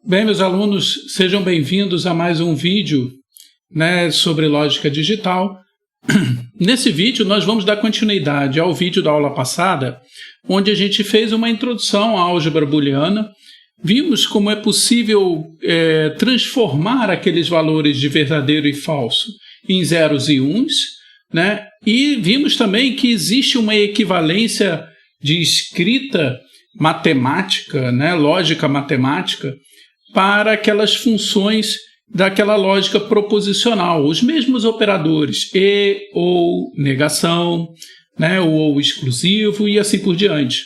Bem, meus alunos, sejam bem-vindos a mais um vídeo, sobre lógica digital. Nesse vídeo, nós vamos dar continuidade ao vídeo da aula passada, onde a gente fez uma introdução à álgebra booleana. Vimos como é possível transformar aqueles valores de verdadeiro e falso em zeros e uns, e vimos também que existe uma equivalência de escrita matemática, lógica matemática, para aquelas funções daquela lógica proposicional, os mesmos operadores, e, ou, negação, o ou exclusivo e assim por diante.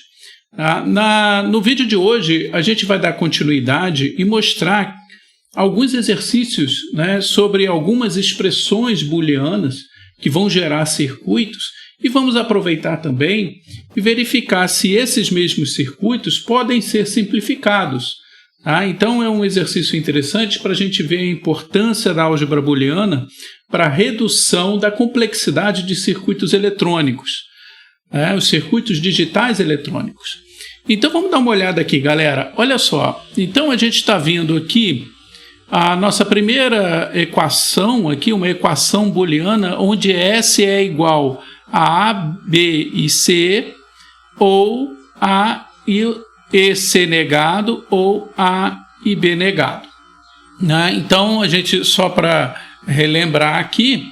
No vídeo de hoje, a gente vai dar continuidade e mostrar alguns exercícios sobre algumas expressões booleanas que vão gerar circuitos e vamos aproveitar também e verificar se esses mesmos circuitos podem ser simplificados. Então é um exercício interessante para a gente ver a importância da álgebra booleana para a redução da complexidade de circuitos eletrônicos, os circuitos digitais eletrônicos. Então vamos dar uma olhada aqui, galera. Olha só, então a gente está vendo aqui a nossa primeira equação, aqui uma equação booleana, onde S é igual a B e C, ou A e C negado, ou A e B negado. Então, a gente, só para relembrar aqui,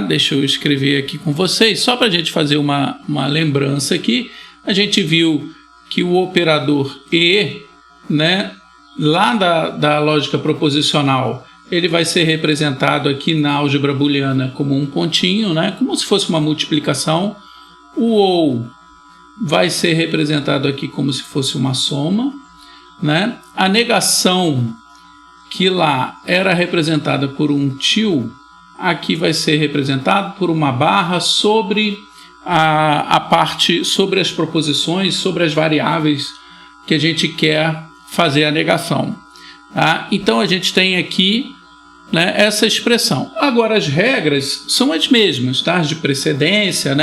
deixa eu escrever aqui com vocês, só para a gente fazer uma lembrança aqui, a gente viu que o operador E, lá da lógica proposicional, ele vai ser representado aqui na álgebra booleana como um pontinho, como se fosse uma multiplicação. O OU vai ser representado aqui como se fosse uma soma, A negação, que lá era representada por um til, aqui vai ser representado por uma barra sobre a parte, sobre as proposições, sobre as variáveis que a gente quer fazer a negação. Então a gente tem aqui essa expressão. Agora as regras são as mesmas, as de precedência,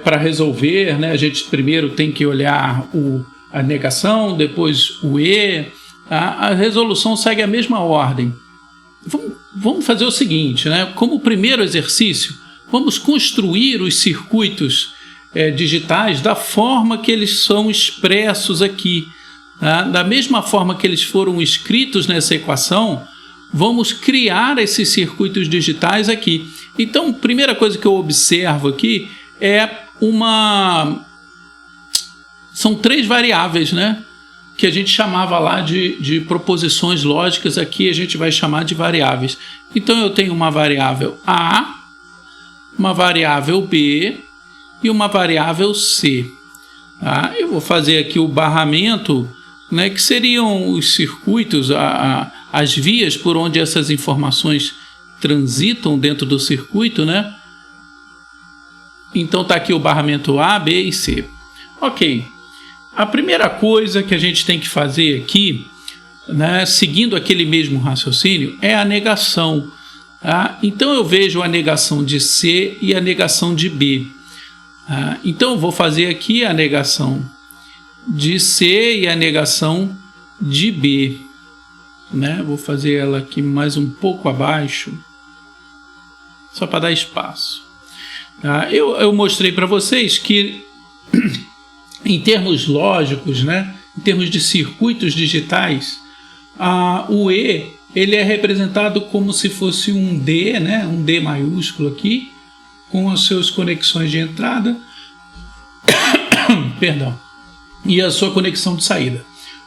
para resolver, a gente primeiro tem que olhar a negação, depois o E, a resolução segue a mesma ordem. Vamos fazer o seguinte, como primeiro exercício, vamos construir os circuitos digitais da forma que eles são expressos aqui. Da mesma forma que eles foram escritos nessa equação, vamos criar esses circuitos digitais aqui. Então, a primeira coisa que eu observo aqui são três variáveis, que a gente chamava lá de proposições lógicas, aqui a gente vai chamar de variáveis. Então, eu tenho uma variável A, uma variável B e uma variável C. Eu vou fazer aqui o barramento, que seriam os circuitos, as vias por onde essas informações transitam dentro do circuito, Então está aqui o barramento A, B e C. Ok. A primeira coisa que a gente tem que fazer aqui, seguindo aquele mesmo raciocínio, é a negação. Então eu vejo a negação de C e a negação de B. Então eu vou fazer aqui a negação de C e a negação de B. Vou fazer ela aqui mais um pouco abaixo, só para dar espaço. Eu mostrei para vocês que, em termos lógicos, em termos de circuitos digitais, o E ele é representado como se fosse um D, um D maiúsculo aqui, com as suas conexões de entrada perdão, e a sua conexão de saída.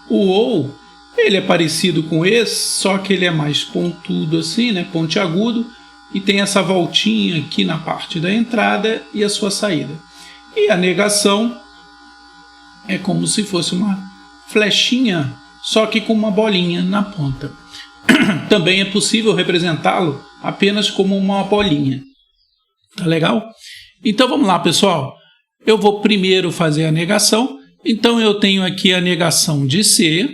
O OU, ele é parecido com esse, só que ele é mais pontudo assim, pontiagudo, e tem essa voltinha aqui na parte da entrada e a sua saída. E a negação é como se fosse uma flechinha, só que com uma bolinha na ponta. Também é possível representá-lo apenas como uma bolinha. Tá legal? Então vamos lá, pessoal. Eu vou primeiro fazer a negação. Então eu tenho aqui a negação de C.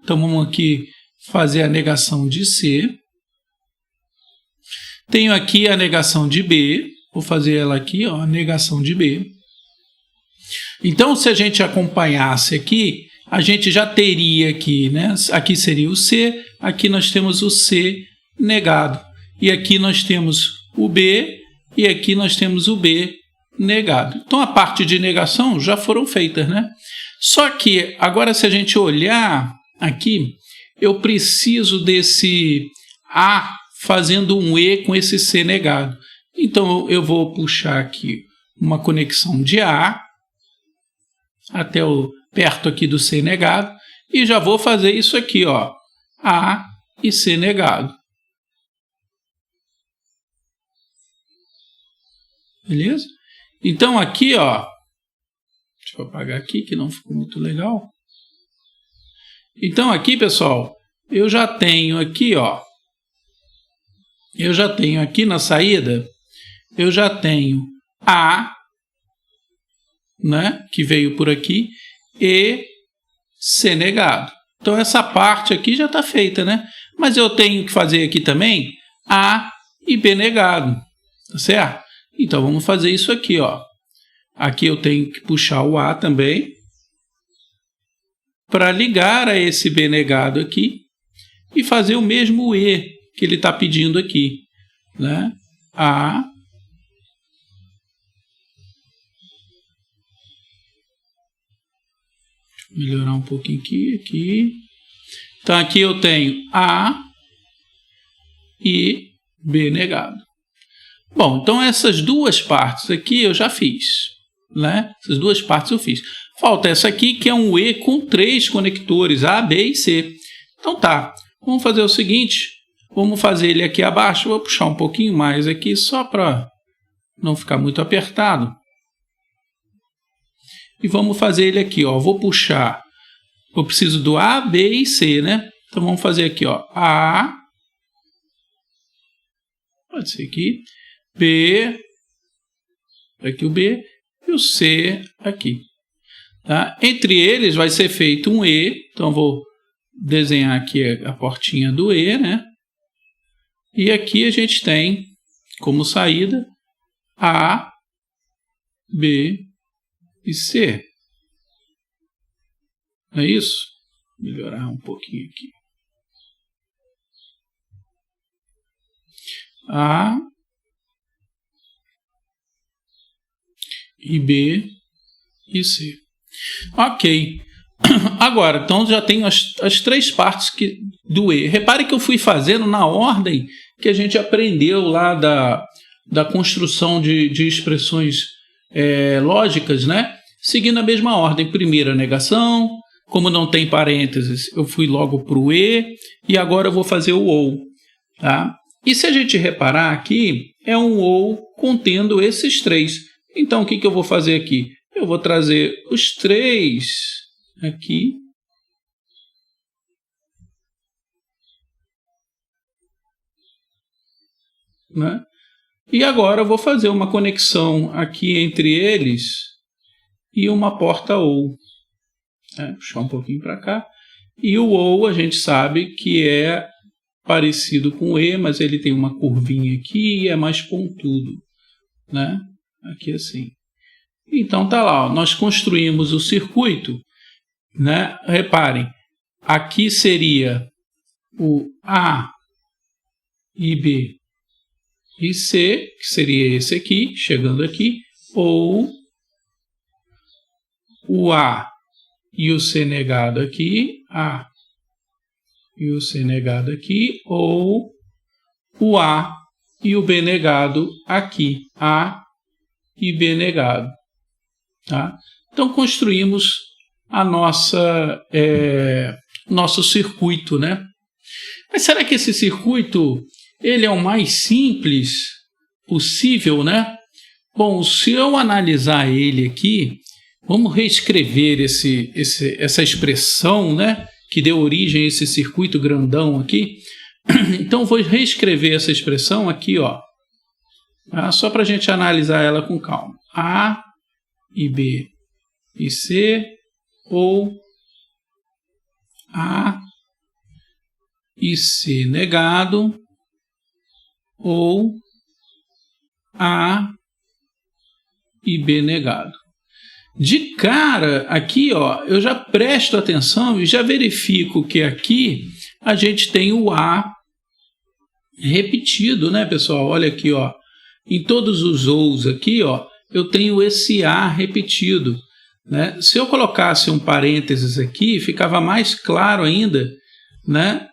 Então vamos aqui fazer a negação de C. Tenho aqui a negação de B. Vou fazer ela aqui, a negação de B. Então, se a gente acompanhasse aqui, a gente já teria aqui, né? Aqui seria o C, aqui nós temos o C negado. E aqui nós temos o B, e aqui nós temos o B negado. Então, a parte de negação já foram feitas, né? Só que, agora, se a gente olhar aqui, eu preciso desse A fazendo um E com esse C negado. Então, eu vou puxar aqui uma conexão de A até perto aqui do C negado e já vou fazer isso aqui, ó, A e C negado. Beleza? Então, aqui, ó, deixa eu apagar aqui que não ficou muito legal. Então, aqui, pessoal, eu já tenho aqui, ó, eu já tenho aqui na saída, eu já tenho A, né, que veio por aqui, e C negado. Então, essa parte aqui já está feita, né? Mas eu tenho que fazer aqui também A e B negado, tá certo? Então, vamos fazer isso aqui, ó. Aqui eu tenho que puxar o A também para ligar a esse B negado aqui e fazer o mesmo E que ele está pedindo aqui, né? A melhorar um pouquinho aqui. Então, aqui eu tenho A e B negado. Bom, então essas duas partes aqui eu já fiz, né? Essas duas partes eu fiz. Falta essa aqui, que é um E com 3 conectores, A, B e C. Então tá, vamos fazer o seguinte, vamos fazer ele aqui abaixo, vou puxar um pouquinho mais aqui, só para não ficar muito apertado. E vamos fazer ele aqui, ó, vou puxar, eu preciso do A, B e C, né? Então vamos fazer aqui, ó, A, pode ser aqui, B, aqui o B, e o C aqui. Tá? Entre eles vai ser feito um E, então vou desenhar aqui a portinha do E, né? E aqui a gente tem como saída A, B e C. Não é isso? Vou melhorar um pouquinho aqui. A e B e C. Ok. Agora, então já tenho as 3 partes do E. Repare que eu fui fazendo na ordem que a gente aprendeu lá da construção de expressões lógicas, né? Seguindo a mesma ordem. Primeiro a negação, como não tem parênteses, eu fui logo para o E, e agora eu vou fazer o OU. Tá? E se a gente reparar aqui, é um OU contendo esses 3. Então, o que eu vou fazer aqui? Eu vou trazer os 3 aqui. Né? E agora eu vou fazer uma conexão aqui entre eles e uma porta OU. Puxar um pouquinho para cá. E o OU a gente sabe que é parecido com o E, mas ele tem uma curvinha aqui e é mais pontudo. Né? Aqui assim. Então tá lá, ó, nós construímos o circuito, né? Reparem, aqui seria o A e B e C, que seria esse aqui, chegando aqui, ou o A e o C negado aqui, A e o C negado aqui, ou o A e o B negado aqui, A e B negado. Tá? Então, construímos a nosso circuito, né? Mas será que esse circuito ele é o mais simples possível, né? Bom, se eu analisar ele aqui, vamos reescrever essa expressão, né? Que deu origem a esse circuito grandão aqui. Então, vou reescrever essa expressão aqui, ó, tá? Só para a gente analisar ela com calma. A e B e C, ou A e C negado, ou A e B negado. de cara, aqui, ó, eu já presto atenção e já verifico que aqui a gente tem o A repetido, né, pessoal? Olha aqui, ó. Em todos os O's aqui, ó, eu tenho esse A repetido, né? Se eu colocasse um parênteses aqui, ficava mais claro ainda, né,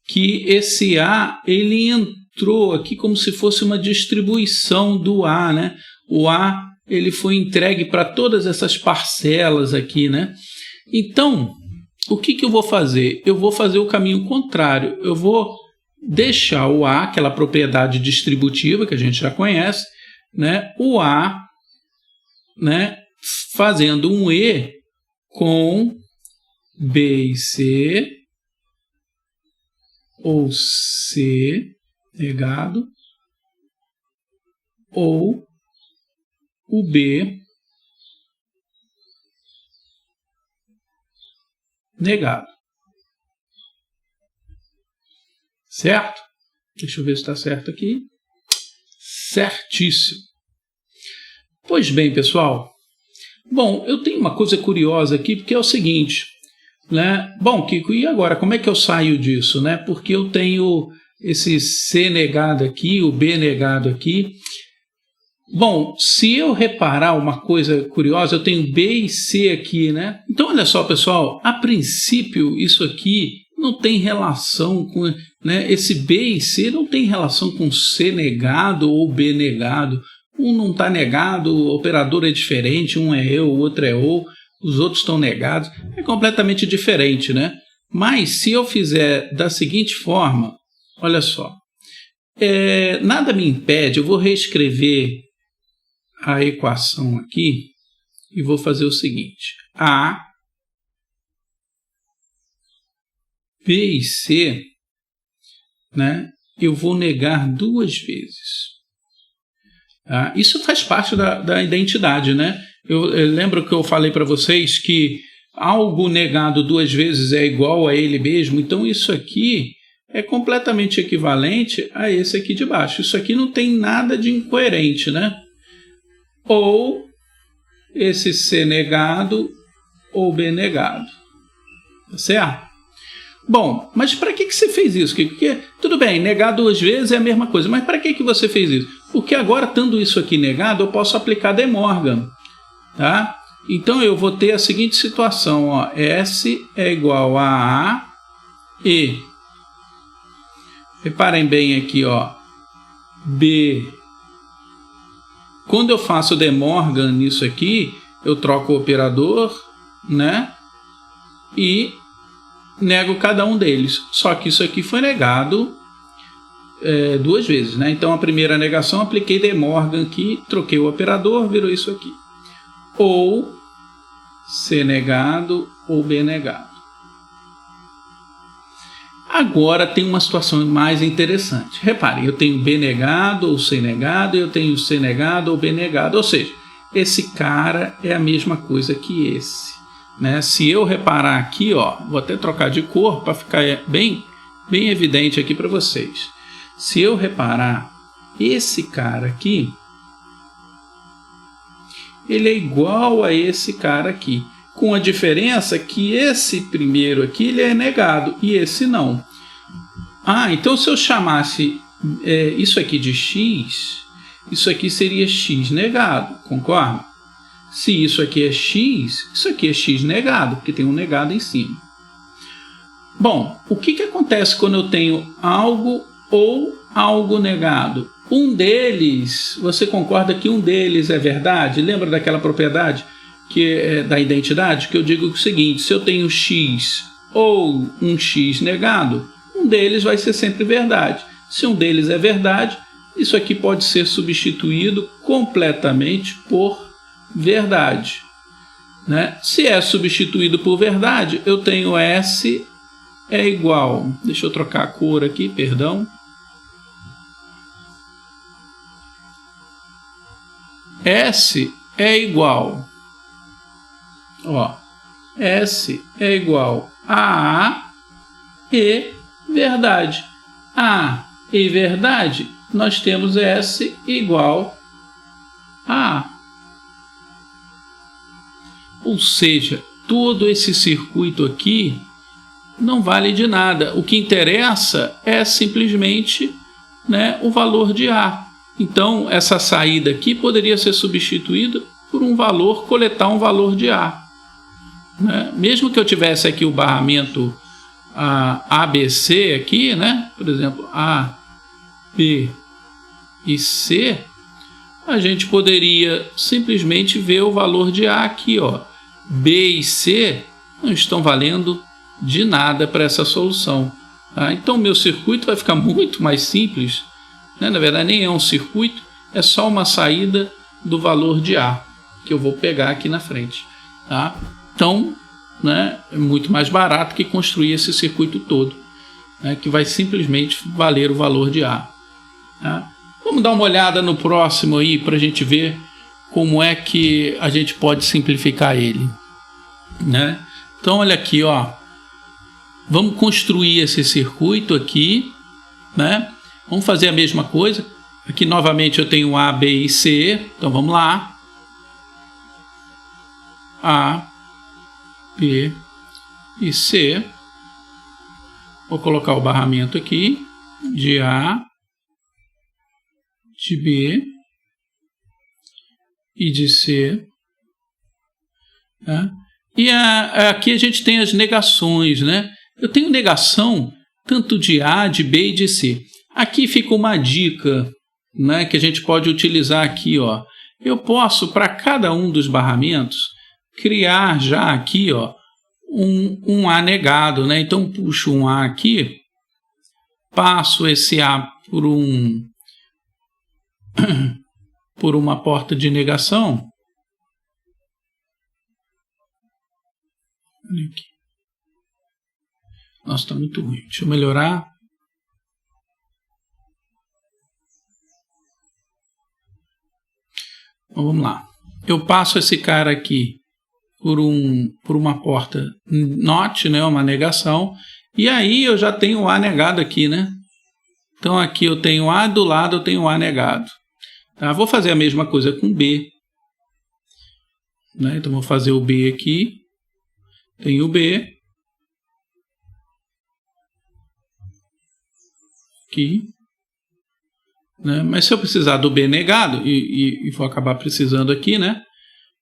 que esse A, ele entrou aqui como se fosse uma distribuição do A, né? O A, ele foi entregue para todas essas parcelas aqui, né? Então, o que eu vou fazer? Eu vou fazer o caminho contrário. Eu vou deixar o A, aquela propriedade distributiva que a gente já conhece, né? O A, né, fazendo um E com B e C, ou C negado, ou o B negado. Certo? Deixa eu ver se está certo aqui. Certíssimo. Pois bem, pessoal. Bom, eu tenho uma coisa curiosa aqui, porque é o seguinte, né? Bom, Kiko, e agora? Como é que eu saio disso, né? Porque eu tenho esse C negado aqui, o B negado aqui. Bom, se eu reparar uma coisa curiosa, eu tenho B e C aqui, né? Então, olha só, pessoal, a princípio, isso aqui não tem relação com, né? Esse B e C não tem relação com C negado ou B negado. Um não está negado, o operador é diferente, um é eu, o outro é ou, os outros estão negados. É completamente diferente, né? Mas se eu fizer da seguinte forma, olha só, nada me impede, eu vou reescrever a equação aqui e vou fazer o seguinte: A, B e C, né, eu vou negar duas vezes. Tá? Isso faz parte da identidade, né? Eu lembro que eu falei para vocês que algo negado duas vezes é igual a ele mesmo, então isso aqui é completamente equivalente a esse aqui de baixo. Isso aqui não tem nada de incoerente, né? Ou esse C negado ou B negado. Tá certo? Bom, mas para que você fez isso? Porque, tudo bem, negar duas vezes é a mesma coisa, mas para que você fez isso? Porque agora, estando isso aqui negado, eu posso aplicar De Morgan. Tá? Então, eu vou ter a seguinte situação, ó, S é igual a A e, reparem bem aqui, ó, B. Quando eu faço De Morgan nisso aqui, eu troco o operador, né? E nego cada um deles. Só que isso aqui foi negado duas vezes, né? Então, a primeira negação, apliquei De Morgan aqui, troquei o operador, virou isso aqui. Ou C negado ou B negado. Agora tem uma situação mais interessante. Reparem, eu tenho B negado ou C negado, eu tenho C negado ou B negado. Ou seja, esse cara é a mesma coisa que esse, né? Se eu reparar aqui, ó, vou até trocar de cor para ficar bem evidente aqui para vocês. Se eu reparar, esse cara aqui, ele é igual a esse cara aqui, com a diferença que esse primeiro aqui ele é negado e esse não. Então se eu chamasse isso aqui de X, isso aqui seria X negado, concorda? Se isso aqui é X, isso aqui é X negado, porque tem um negado em cima. Bom, o que acontece quando eu tenho algo ou algo negado? Um deles, você concorda que um deles é verdade? Lembra daquela propriedade da identidade? Que eu digo o seguinte: se eu tenho X ou um X negado, um deles vai ser sempre verdade. Se um deles é verdade, isso aqui pode ser substituído completamente por verdade, né? Se é substituído por verdade, eu tenho S é igual... Deixa eu trocar a cor aqui, perdão. S é igual, ó, S é igual a A e verdade. A e verdade, nós temos S igual a A. Ou seja, todo esse circuito aqui não vale de nada. O que interessa é simplesmente, né, o valor de A. Então, essa saída aqui poderia ser substituída por um valor, coletar um valor de A. Né? Mesmo que eu tivesse aqui o barramento ABC aqui, né? Por exemplo, A, B e C, a gente poderia simplesmente ver o valor de A aqui, ó. B e C não estão valendo de nada para essa solução. Tá? Então, o meu circuito vai ficar muito mais simples. Né? Na verdade, nem é um circuito, é só uma saída do valor de A, que eu vou pegar aqui na frente. Tá? Então, né, é muito mais barato que construir esse circuito todo, né, que vai simplesmente valer o valor de A. Tá? Vamos dar uma olhada no próximo aí para a gente ver como é que a gente pode simplificar ele. Né? Então, olha aqui, ó. Vamos construir esse circuito aqui, né? Vamos fazer a mesma coisa. Aqui novamente eu tenho A, B e C. Então vamos lá. A, B e C. Vou colocar o barramento aqui de A, de B e de C. Tá? E aqui a gente tem as negações, né? Eu tenho negação tanto de A, de B e de C. Aqui fica uma dica, né, que a gente pode utilizar aqui, ó. Eu posso, para cada um dos barramentos, criar já aqui, ó, um A negado, né? Então, puxo um A aqui, passo esse A por uma porta de negação. Olha aqui. Nossa, está muito ruim. Deixa eu melhorar. Então, vamos lá. Eu passo esse cara aqui por uma porta NOT, né, uma negação, e aí eu já tenho o A negado aqui, né? Então aqui eu tenho A, do lado eu tenho A negado. Tá? Vou fazer a mesma coisa com B. Né? Então vou fazer o B aqui. Tenho o B. Aqui. Né? Mas se eu precisar do B negado, e vou acabar precisando aqui, né?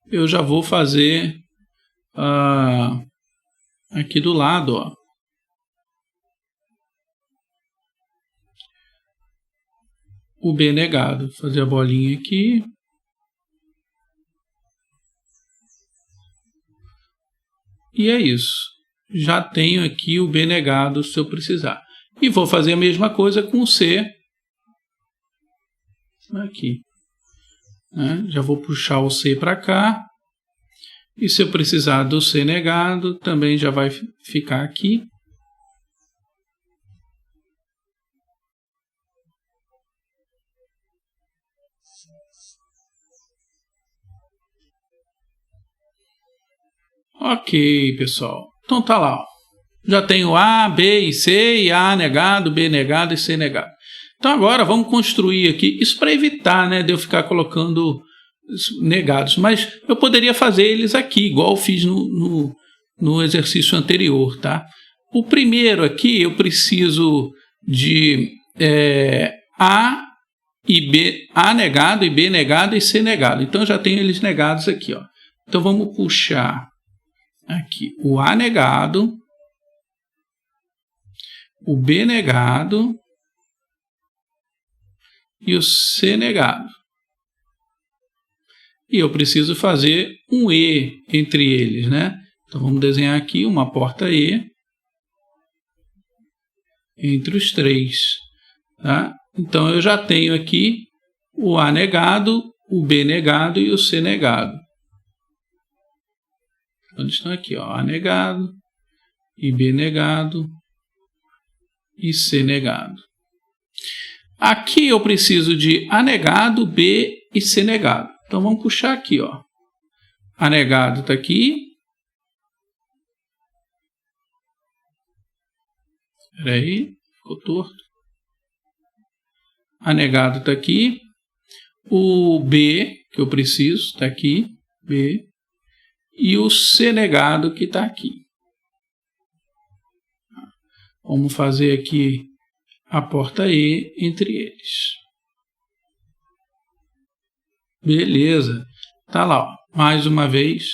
Eu já vou fazer aqui do lado, ó. O B negado. Fazer a bolinha aqui. E é isso. Já tenho aqui o B negado se eu precisar. E vou fazer a mesma coisa com o C. Aqui. Né? Já vou puxar o C para cá. E se eu precisar do C negado, também já vai ficar aqui. Ok, pessoal. Então tá lá. Ó. Já tenho A, B e C, e A negado, B negado e C negado. Então agora vamos construir aqui, isso para evitar, né, de eu ficar colocando negados, mas eu poderia fazer eles aqui, igual eu fiz no exercício anterior, tá? O primeiro aqui eu preciso de A e B, A negado e B negado e C negado. Então eu já tenho eles negados aqui, ó. Então vamos puxar aqui o A negado, o B negado e o C negado. E eu preciso fazer um E entre eles, né? Então vamos desenhar aqui uma porta E entre os três, tá? Então eu já tenho aqui o A negado, o B negado e o C negado. Então eles estão aqui, ó, A negado, e B negado e C negado. Aqui eu preciso de A negado, B e C negado. Então vamos puxar aqui, ó. A negado está aqui. Espera aí, ficou torto. A negado está aqui. O B, que eu preciso, está aqui. B. e o C negado que está aqui. Vamos fazer aqui a porta E entre eles. Beleza. Tá lá, ó. Mais uma vez,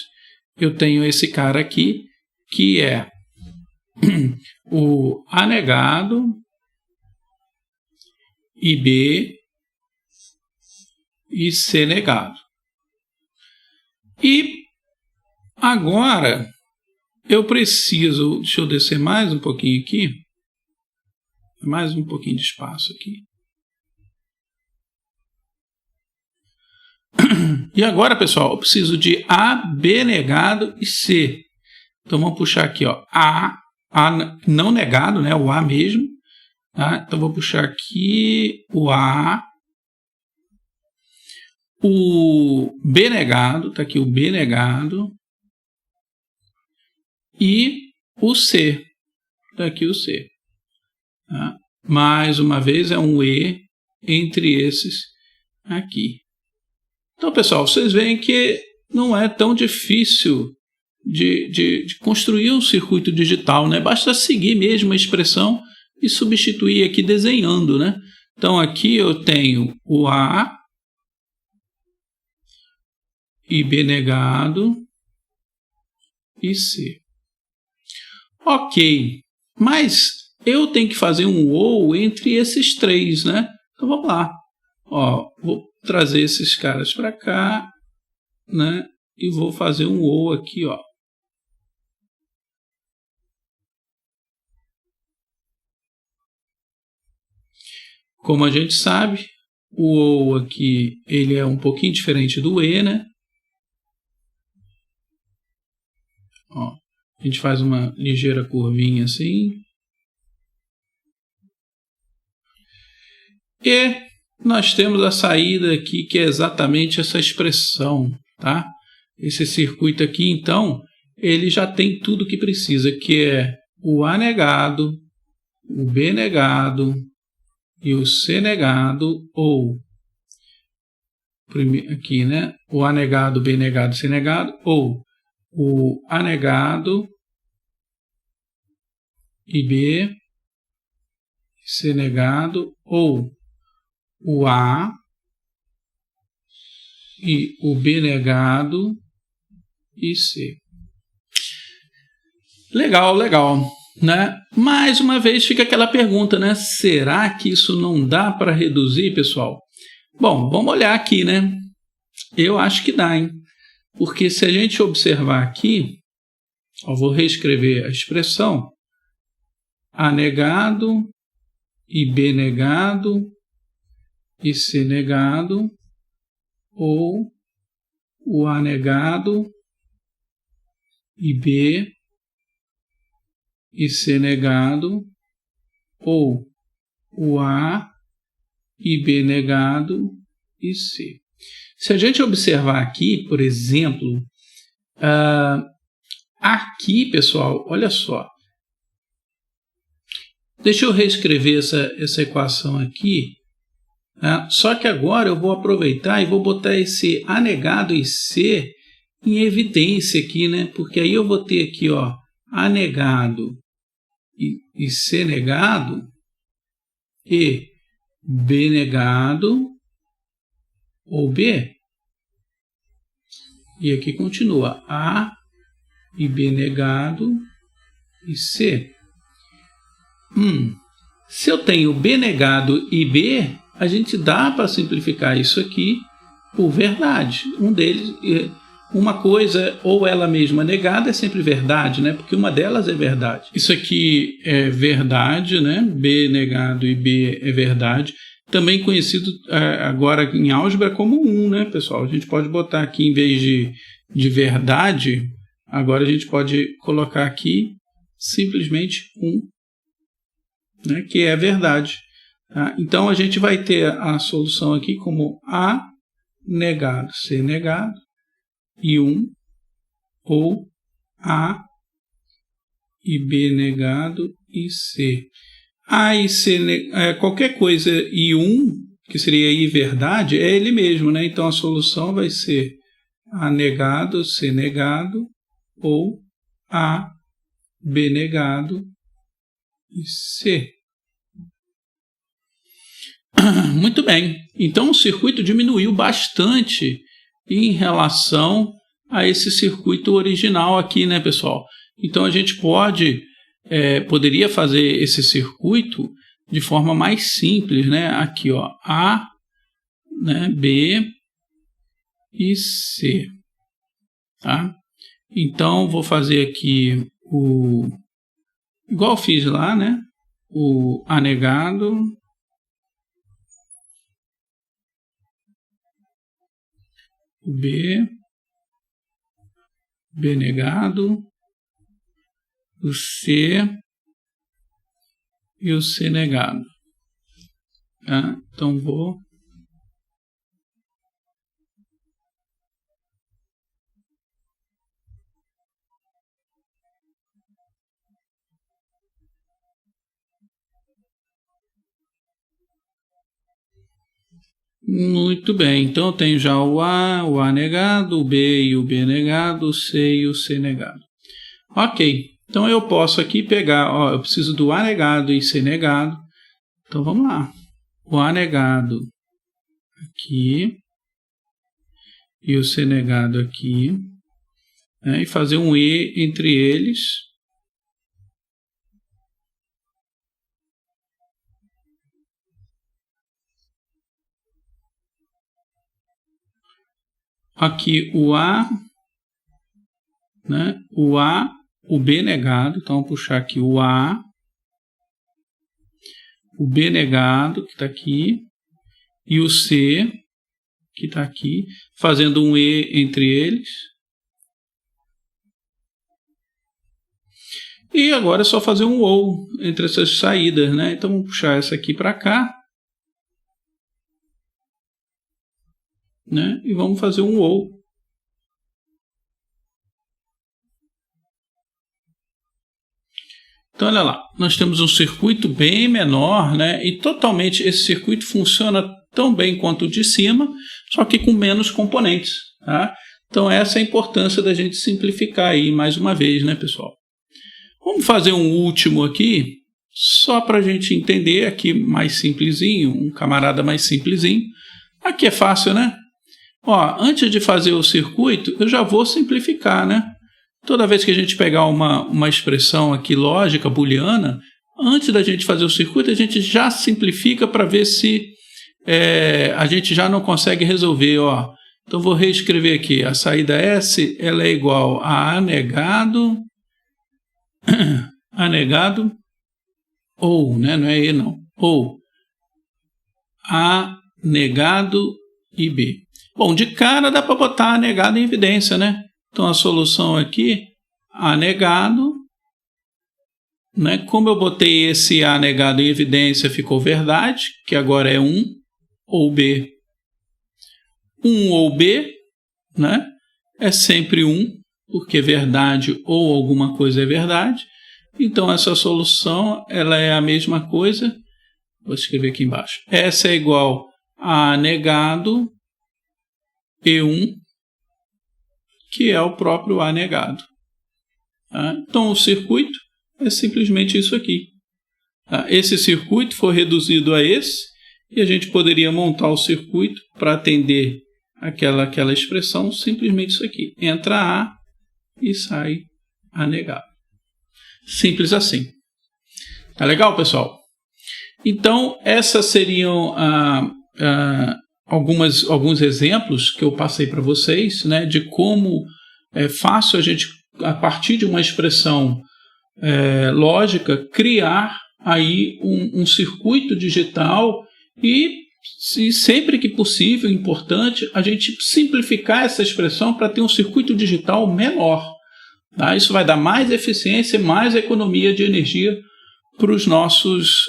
eu tenho esse cara aqui, que é o A negado, IB e C negado. E agora eu preciso, deixa eu descer mais um pouquinho aqui, mais um pouquinho de espaço aqui. E agora, pessoal, eu preciso de A, B negado e C. Então vamos puxar aqui, ó, A não negado, né, o A mesmo. Tá? Então vou puxar aqui o A, o B negado, tá aqui o B negado, e o C, tá aqui o C. Tá? Mais uma vez é um E entre esses aqui. Então, pessoal, vocês veem que não é tão difícil de construir um circuito digital, né? Basta seguir mesmo a expressão e substituir aqui desenhando, né? Então, aqui eu tenho o A e B negado e C. Ok, mas eu tenho que fazer um OU entre esses três, né? Então, vamos lá. Ó, vou trazer esses caras para cá, né? E vou fazer um OU aqui, ó. Como a gente sabe, o OU aqui ele é um pouquinho diferente do E, né? Ó, a gente faz uma ligeira curvinha assim. E nós temos a saída aqui, que é exatamente essa expressão, tá? Esse circuito aqui, então, ele já tem tudo que precisa, que é o A negado, o B negado e o C negado, ou aqui, né? O A negado, B negado, C negado, ou o A negado, IB, C negado, ou o A e o B negado e C. Legal, legal, né? Mais uma vez fica aquela pergunta, né? Será que isso não dá para reduzir, pessoal? Bom, vamos olhar aqui, né? Eu acho que dá, hein? Porque se a gente observar aqui, eu vou reescrever a expressão A negado e B negado e C negado, ou o A negado e B e C negado, ou o A e B negado e C. Se a gente observar aqui, por exemplo, aqui, pessoal, olha só. Deixa eu reescrever essa equação aqui. Só que agora eu vou aproveitar e vou botar esse A negado e C em evidência aqui, né? Porque aí eu vou ter aqui, ó, A negado e C negado e B negado ou B. E aqui continua A e B negado e C. Se eu tenho B negado e B, a gente dá para simplificar isso aqui por verdade. Um deles, uma coisa ou ela mesma negada é sempre verdade, né? Porque uma delas é verdade. Isso aqui é verdade, né? B negado e B é verdade. Também conhecido agora em álgebra como 1, né, pessoal? A gente pode botar aqui, em vez de verdade, agora a gente pode colocar aqui simplesmente 1, né, que é verdade. Tá? Então, a gente vai ter a solução aqui como A negado, C negado e 1, ou A e B negado e C. A e C, qualquer coisa e 1, que seria I verdade, é ele mesmo, né? Então, a solução vai ser A negado, C negado ou A, B negado e C. Muito bem, então o circuito diminuiu bastante em relação a esse circuito original aqui, né, pessoal? Então a gente poderia fazer esse circuito de forma mais simples, né? Aqui, ó, A, né, B e C, tá? Então vou fazer aqui igual eu fiz lá, né? O A negado, o B negado, o C e o C negado. Tá? Então vou muito bem, então eu tenho já o A negado, o B e o B negado, o C e o C negado. Ok, então eu posso aqui pegar, ó, eu preciso do A negado e C negado, então vamos lá. O A negado aqui e o C negado aqui, né, e fazer um E entre eles. Aqui o A, né, o B negado, então vou puxar aqui o A, o B negado, que está aqui, e o C, que está aqui, fazendo um E entre eles. E agora é só fazer um OU entre essas saídas, né? Então vamos puxar essa aqui para cá, né? E vamos fazer um OU. Então, olha lá, nós temos um circuito bem menor, né? E totalmente esse circuito funciona tão bem quanto o de cima, só que com menos componentes, tá? Então, essa é a importância da gente simplificar aí mais uma vez, né, pessoal? Vamos fazer um último aqui, só para a gente entender, aqui mais simplesinho, um camarada mais simplesinho. Aqui é fácil, né? Ó, antes de fazer o circuito, eu já vou simplificar, né? Toda vez que a gente pegar uma expressão aqui lógica, booleana, antes da gente fazer o circuito, a gente já simplifica para ver se a gente já não consegue resolver. Ó. Então, vou reescrever aqui. A saída S ela é igual a negado, ou, né? Não é E não, ou A negado e B. Bom, de cara dá para botar A negado em evidência, né? Então, a solução aqui, A negado, né? Como eu botei esse A negado em evidência, ficou verdade, que agora é 1 ou B. 1 ou B, né? É sempre 1, porque verdade ou alguma coisa é verdade. Então, essa solução ela é a mesma coisa. Vou escrever aqui embaixo. Essa é igual a A negado E1, que é o próprio A negado. Tá? Então, o circuito é simplesmente isso aqui. Tá? Esse circuito foi reduzido a esse, e a gente poderia montar o circuito para atender aquela expressão, simplesmente isso aqui. Entra A e sai A negado. Simples assim. Tá legal, pessoal? Então, essas seriam alguns exemplos que eu passei para vocês, né, de como é fácil a gente, a partir de uma expressão lógica, criar aí um circuito digital e sempre que possível, importante, a gente simplificar essa expressão para ter um circuito digital menor. Tá? Isso vai dar mais eficiência e mais economia de energia para os nossos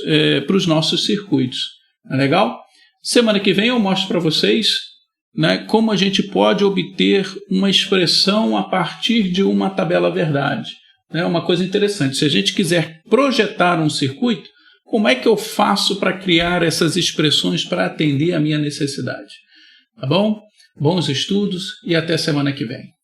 circuitos. Tá legal? Semana que vem eu mostro para vocês, né, como a gente pode obter uma expressão a partir de uma tabela verdade. É uma coisa interessante. Se a gente quiser projetar um circuito, como é que eu faço para criar essas expressões para atender a minha necessidade? Tá bom? Bons estudos e até semana que vem.